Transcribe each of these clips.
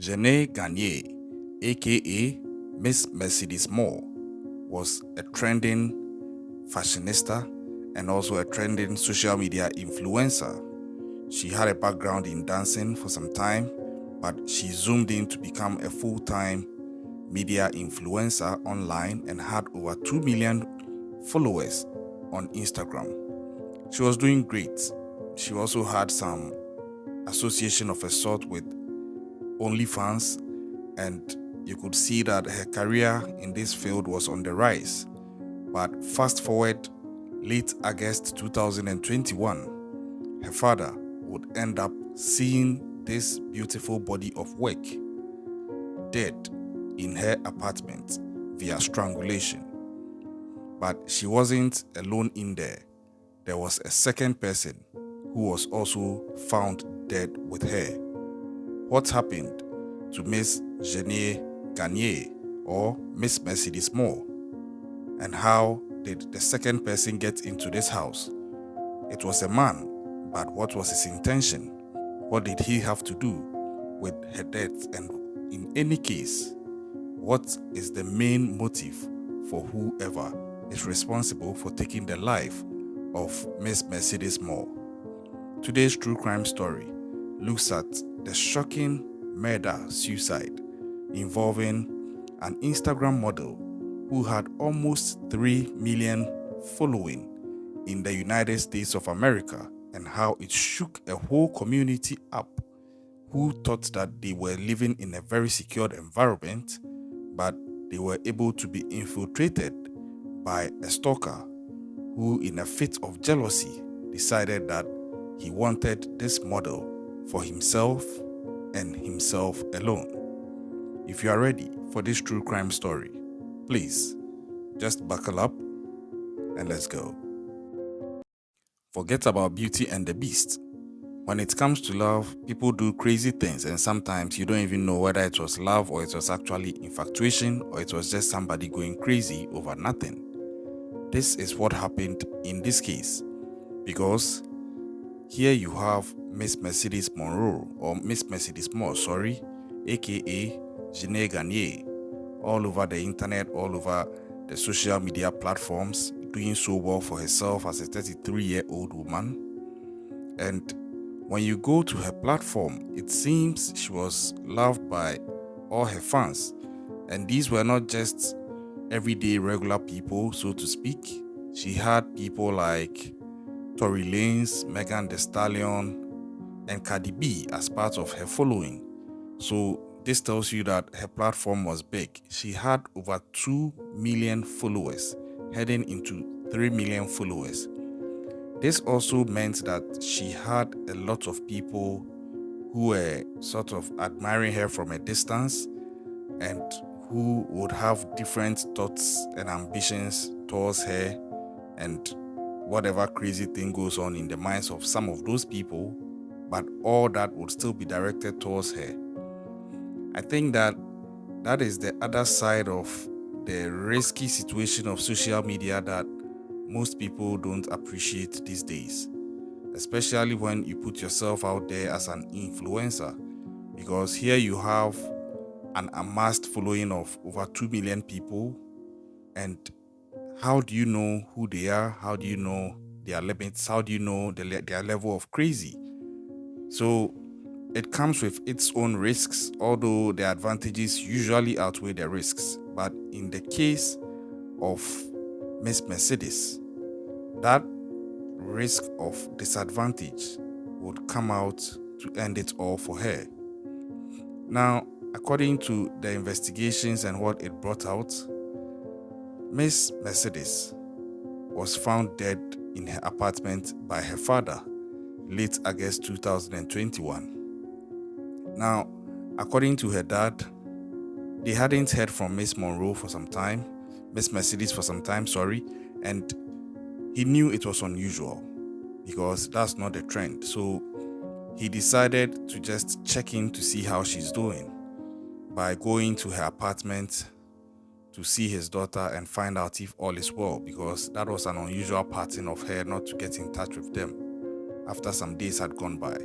Janae Garnier, aka Miss Mercedes Morr, was a trending fashionista and also a trending social media influencer. She had a background in dancing for some time, but she zoomed in to become a full-time media influencer online and had over 2 million followers on Instagram. She was doing great. She also had some association of a sort with OnlyFans, and you could see that her career in this field was on the rise. But fast forward late August 2021, her father would end up seeing this beautiful body of work dead in her apartment via strangulation. But she wasn't alone in there. There was a second person who was also found dead with her. What happened to Miss Janae Garnier or Miss Mercedes Morr? And how did the second person get into this house? It was a man, but what was his intention? What did he have to do with her death? And in any case, what is the main motive for whoever is responsible for taking the life of Miss Mercedes Morr? Today's true crime story looks at the shocking murder-suicide involving an Instagram model who had almost 3 million following in the United States of America, and how it shook a whole community up who thought that they were living in a very secured environment, but they were able to be infiltrated by a stalker who, in a fit of jealousy, decided that he wanted this model for himself and himself alone. If you are ready for this true crime story, please just buckle up and let's go. Forget about Beauty and the Beast. When it comes to love, people do crazy things, and sometimes you don't even know whether it was love or it was actually infatuation or it was just somebody going crazy over nothing. This is what happened in this case, because here you have Miss Mercedes Morr, aka Janae Garnier, all over the internet, all over the social media platforms, doing so well for herself as a 33-year-old woman. And when you go to her platform, it seems she was loved by all her fans. And these were not just everyday regular people, so to speak. She had people like Tory Lanez, Megan Thee Stallion, and Cardi B as part of her following. So this tells you that her platform was big. She had over 2 million followers, heading into 3 million followers. This also meant that she had a lot of people who were sort of admiring her from a distance and who would have different thoughts and ambitions towards her, and whatever crazy thing goes on in the minds of some of those people, but all that would still be directed towards her. I think that is the other side of the risky situation of social media that most people don't appreciate these days, especially when you put yourself out there as an influencer, because here you have an amassed following of over 2 million people, and how do you know who they are? How do you know their limits? How do you know their level of crazy? So it comes with its own risks, although the advantages usually outweigh the risks. But in the case of Miss Mercedes, that risk of disadvantage would come out to end it all for her. Now, according to the investigations and what it brought out, Miss Mercedes was found dead in her apartment by her father late August 2021. Now, according to her dad, they hadn't heard from Miss Mercedes for some time, and he knew it was unusual because that's not the trend. So he decided to just check in to see how she's doing by going to her apartment to see his daughter and find out if all is well, because that was an unusual pattern of her not to get in touch with them after some days had gone by.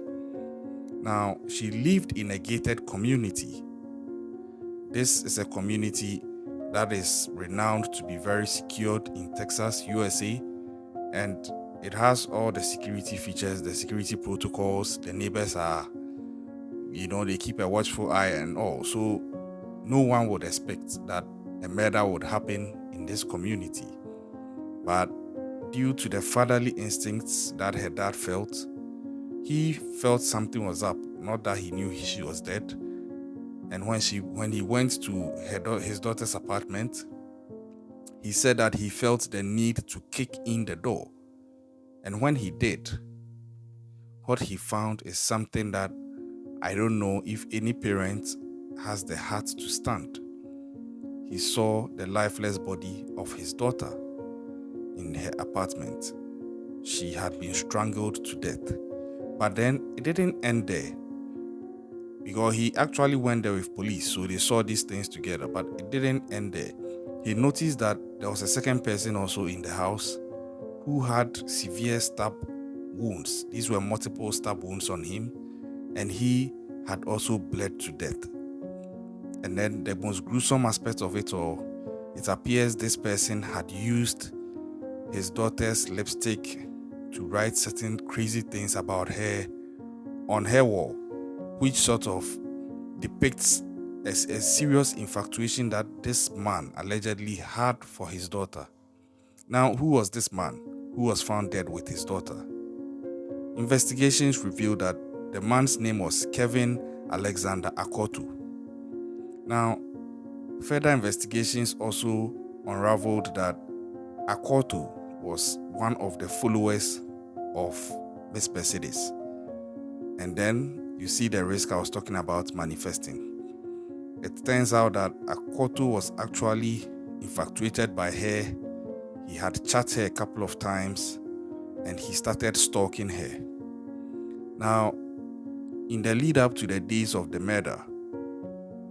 Now, she lived in a gated community This is a community that is renowned to be very secured in Texas, USA, and it has all the security features, the security protocols. The neighbors are, they keep a watchful eye and all. So no one would expect that a murder would happen in this community. But due to the fatherly instincts that her dad felt, he felt something was up, not that he knew she was dead. And when he went to his daughter's apartment, he said that he felt the need to kick in the door. And when he did, what he found is something that I don't know if any parent has the heart to stand. He saw the lifeless body of his daughter in her apartment. She had been strangled to death. But then it didn't end there, because he actually went there with police, so they saw these things together. But it didn't end there. He noticed that there was a second person also in the house who had severe stab wounds. These were multiple stab wounds on him, and he had also bled to death. And then the most gruesome aspect of it all, it appears this person had used his daughter's lipstick to write certain crazy things about her on her wall, which sort of depicts a serious infatuation that this man allegedly had for his daughter. Now, who was this man who was found dead with his daughter? Investigations revealed that the man's name was Kevin Alexander Akoto. Now, further investigations also unraveled that Akoto was one of the followers of Miss Mercedes. And then you see the risk I was talking about manifesting. It turns out that Akoto was actually infatuated by her. He had chatted her a couple of times, and he started stalking her. Now, in the lead up to the days of the murder,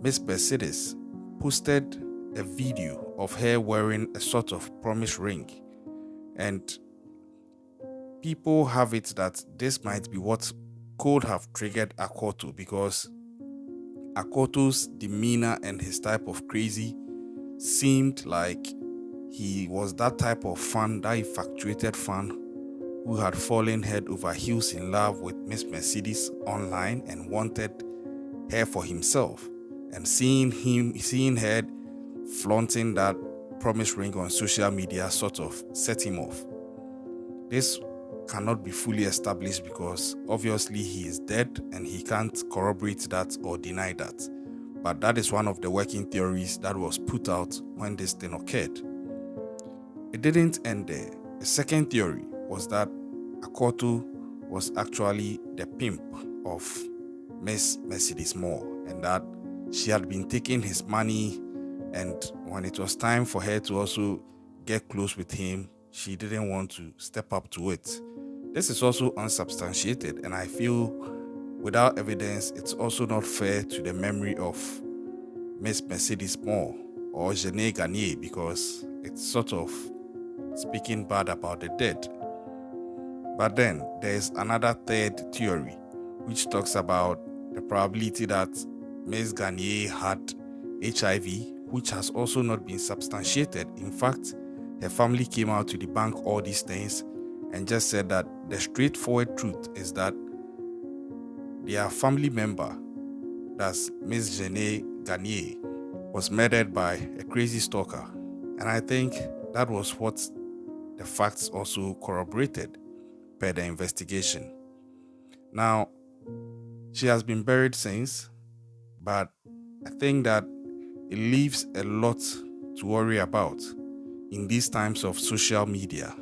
Miss Mercedes posted a video of her wearing a sort of promise ring, and people have it that this might be what could have triggered Akoto, because Akoto's demeanor and his type of crazy seemed like he was that type of fan, that infatuated fan who had fallen head over heels in love with Miss Mercedes online and wanted her for himself. And seeing her flaunting that promise ring on social media sort of set him off. This cannot be fully established because obviously he is dead and he can't corroborate that or deny that. But that is one of the working theories that was put out when this thing occurred. It didn't end there. A second theory was that Akoto was actually the pimp of Miss Mercedes Morr, and that she had been taking his money, and when it was time for her to also get close with him, she didn't want to step up to it. This is also unsubstantiated, and I feel without evidence, it's also not fair to the memory of Miss Mercedes Morr or Jeanne Garnier, because it's sort of speaking bad about the dead. But then there's another third theory, which talks about the probability that Ms. Garnier had HIV, which has also not been substantiated. In fact, her family came out to debunk all these things and just said that the straightforward truth is that their family member, that's Ms. Jeanne Garnier, was murdered by a crazy stalker. And I think that was what the facts also corroborated per the investigation. Now, she has been buried since, but I think that it leaves a lot to worry about in these times of social media.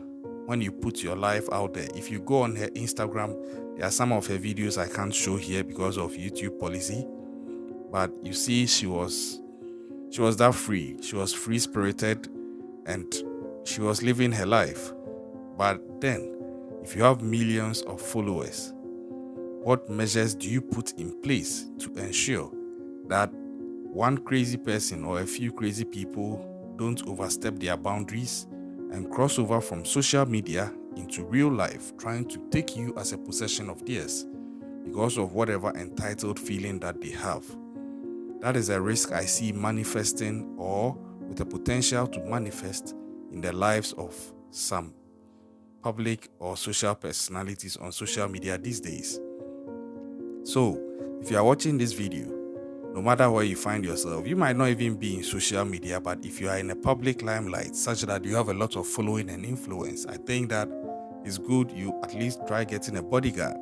When you put your life out there, if you go on her Instagram, there are some of her videos I can't show here because of YouTube policy, but you see she was that free. She was free-spirited and she was living her life. But then, if you have millions of followers, what measures do you put in place to ensure that one crazy person or a few crazy people don't overstep their boundaries and cross over from social media into real life, trying to take you as a possession of theirs because of whatever entitled feeling that they have? That is a risk I see manifesting or with the potential to manifest in the lives of some public or social personalities on social media these days. So, if you are watching this video, no matter where you find yourself, you might not even be in social media, but if you are in a public limelight such that you have a lot of following and influence, I think that it's good you at least try getting a bodyguard.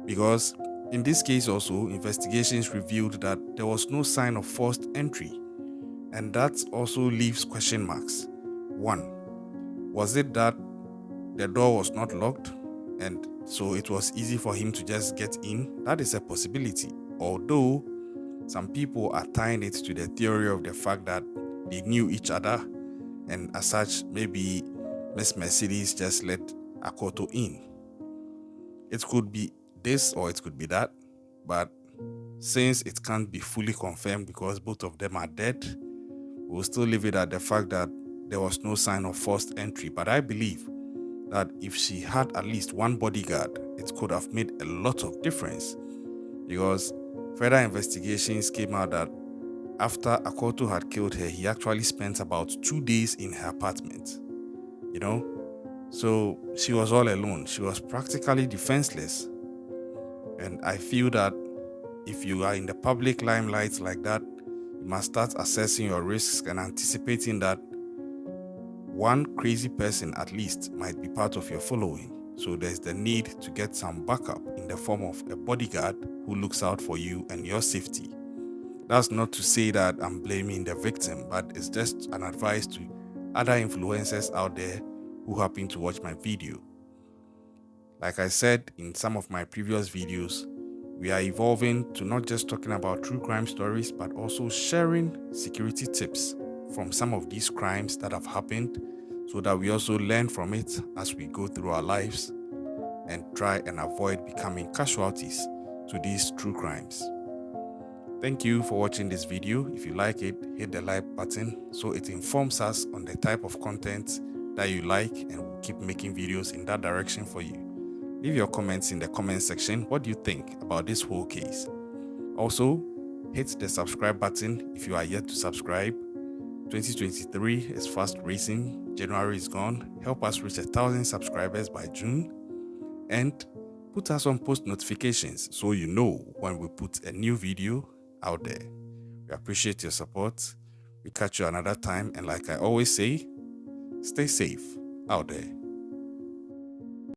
Because in this case also, investigations revealed that there was no sign of forced entry, and that also leaves question marks. 1. Was it that the door was not locked and so it was easy for him to just get in? That is a possibility, although some people are tying it to the theory of the fact that they knew each other, and as such, maybe Miss Mercedes just let Akoto in. It could be this or it could be that, but since it can't be fully confirmed because both of them are dead, we'll still leave it at the fact that there was no sign of forced entry. But I believe that if she had at least one bodyguard, it could have made a lot of difference, because further investigations came out that after Akoto had killed her, he actually spent about 2 days in her apartment. So she was all alone. She was practically defenseless. And I feel that if you are in the public limelight like that, you must start assessing your risks and anticipating that one crazy person at least might be part of your following. So there's the need to get some backup in the form of a bodyguard who looks out for you and your safety. That's not to say that I'm blaming the victim, but it's just an advice to other influencers out there who happen to watch my video. Like I said in some of my previous videos, we are evolving to not just talking about true crime stories, but also sharing security tips from some of these crimes that have happened, so that we also learn from it as we go through our lives and try and avoid becoming casualties to these true crimes. Thank you for watching this video. If you like it, hit the like button so it informs us on the type of content that you like, and we'll keep making videos in that direction for you. Leave your comments in the comment section. What do you think about this whole case? Also, hit the subscribe button if you are yet to subscribe. 2023 is fast racing. January is gone. Help us reach 1,000 subscribers by June. And put us on post notifications so you know when we put a new video out there. We appreciate your support. We catch you another time. And like I always say, stay safe out there.